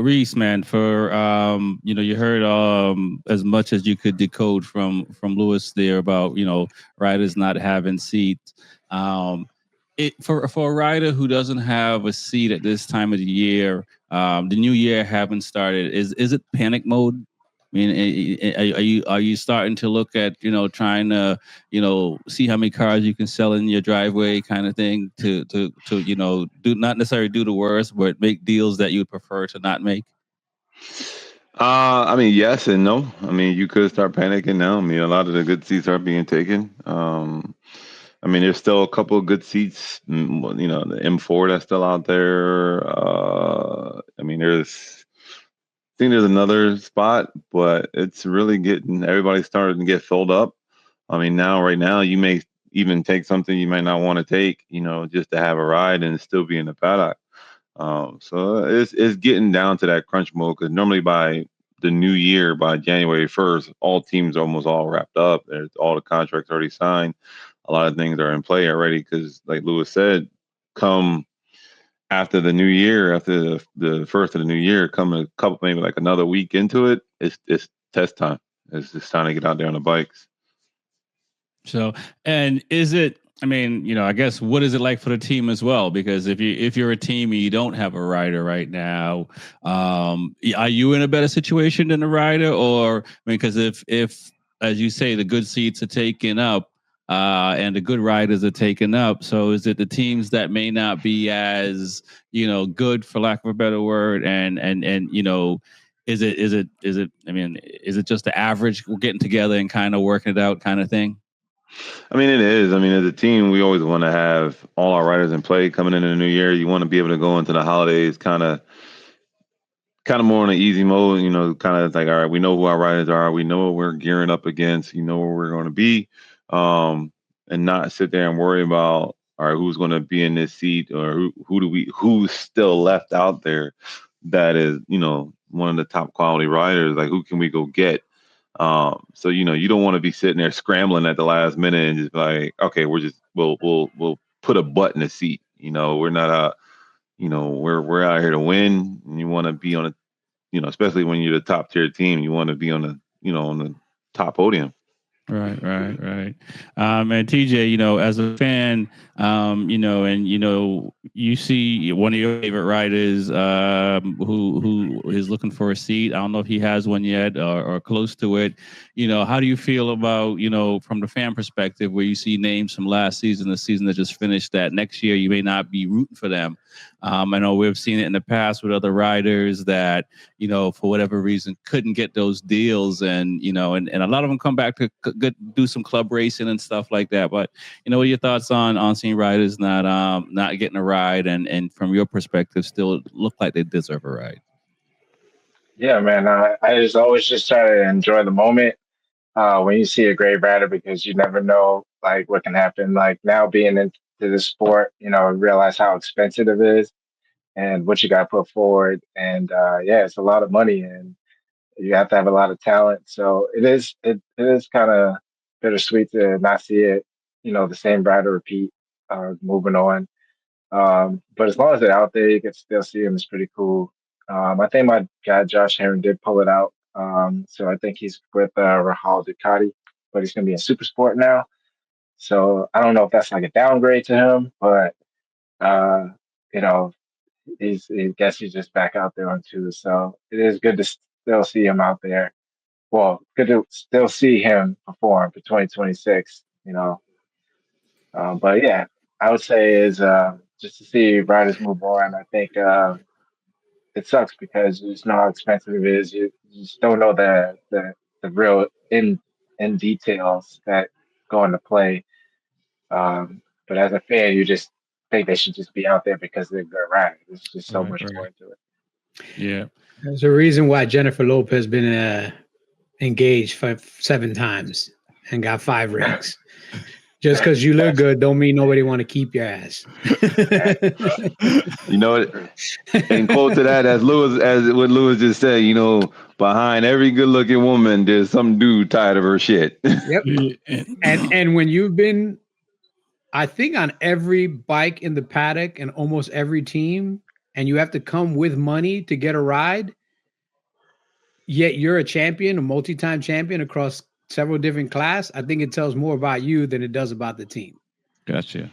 Reese, man, for you heard as much as you could decode from Lewis there about riders not having seats. Um, it for a rider who doesn't have a seat at this time of the year, the new year haven't started. Is it panic mode? I mean, are you starting to look at trying to see how many cars you can sell in your driveway, kind of thing, to do not necessarily do the worst, but make deals that you'd prefer to not make? I mean, yes and no. I mean, you could start panicking now. I mean, a lot of the good seats are being taken. I mean, there's still a couple of good seats. The M4 that's still out there. I mean, I think there's another spot, but it's really getting everybody's starting to get filled up. I mean, right now, you may even take something you might not want to take, just to have a ride and still be in the paddock. So it's getting down to that crunch mode because normally by the new year, by January 1st, all teams are almost all wrapped up. There's all the contracts already signed. A lot of things are in play already because, like Lewis said, come after the new year, after the first of the new year, come a couple maybe like another week into it, it's test time. It's just time to get out there on the bikes. So, and is it? I mean, I guess what is it like for the team as well? Because if you're a team and you don't have a rider right now, are you in a better situation than a rider? Or I mean, because if as you say, the good seats are taken up, and the good riders are taken up, so is it the teams that may not be as good, for lack of a better word, and is it? I mean, is it just the average getting together and kind of working it out, kind of thing? I mean, it is. I mean, as a team, we always want to have all our riders in play coming into the new year. You want to be able to go into the holidays kind of more on an easy mode, kind of like, all right, we know who our riders are, we know what we're gearing up against, where we're going to be, and not sit there and worry about, all right, who's going to be in this seat or who's still left out there that is, one of the top quality riders, like who can we go get? So you don't want to be sitting there scrambling at the last minute and just like, okay, we'll put a butt in the seat. We're not we're out here to win, and you want to be on a, especially when you're the top tier team, you want to be on the top podium. Right. And TJ, as a fan, and you see one of your favorite riders, who is looking for a seat. I don't know if he has one yet or close to it. How do you feel about, from the fan perspective, where you see names from last season, the season that just finished, that next year you may not be rooting for them. I know we've seen it in the past with other riders that, for whatever reason couldn't get those deals, and a lot of them come back to do some club racing and stuff like that. But what are your thoughts on seeing riders not getting a ride, and from your perspective still look like they deserve a ride? Yeah, man. I just always just try to enjoy the moment when you see a great rider because you never know like what can happen. Like now being into the sport, realize how expensive it is and what you got to put forward. And yeah, it's a lot of money and you have to have a lot of talent. So it is kind of bittersweet to not see it, the same rider repeat, moving on. But as long as they're out there, you can still see him. It's pretty cool. I think my guy Josh Herring did pull it out. So I think he's with Rahal Ducati, but he's going to be in Super Sport now. So I don't know if that's like a downgrade to him, but uh, you know, I guess he's just back out there on two. So it is good to still see him out there. Well, good to still see him perform for 2026. But yeah, I would say is just to see riders move on. I think it sucks because you just know how expensive it is. You just don't know the real in details that go into play. But as a fan, you just think they should just be out there because they're good riders. There's just so Right, much more right. into it. Yeah. There's a reason why Jennifer Lopez been engaged for 7 times and got 5 rings. Just because you look good, don't mean nobody want to keep your ass. You know what? And quote to that, as what Lewis just said, behind every good looking woman, there's some dude tired of her shit. Yep. And when you've been, I think on every bike in the paddock and almost every team, and you have to come with money to get a ride, yet you're a champion, a multi-time champion across several different class, I think it tells more about you than it does about the team. Gotcha.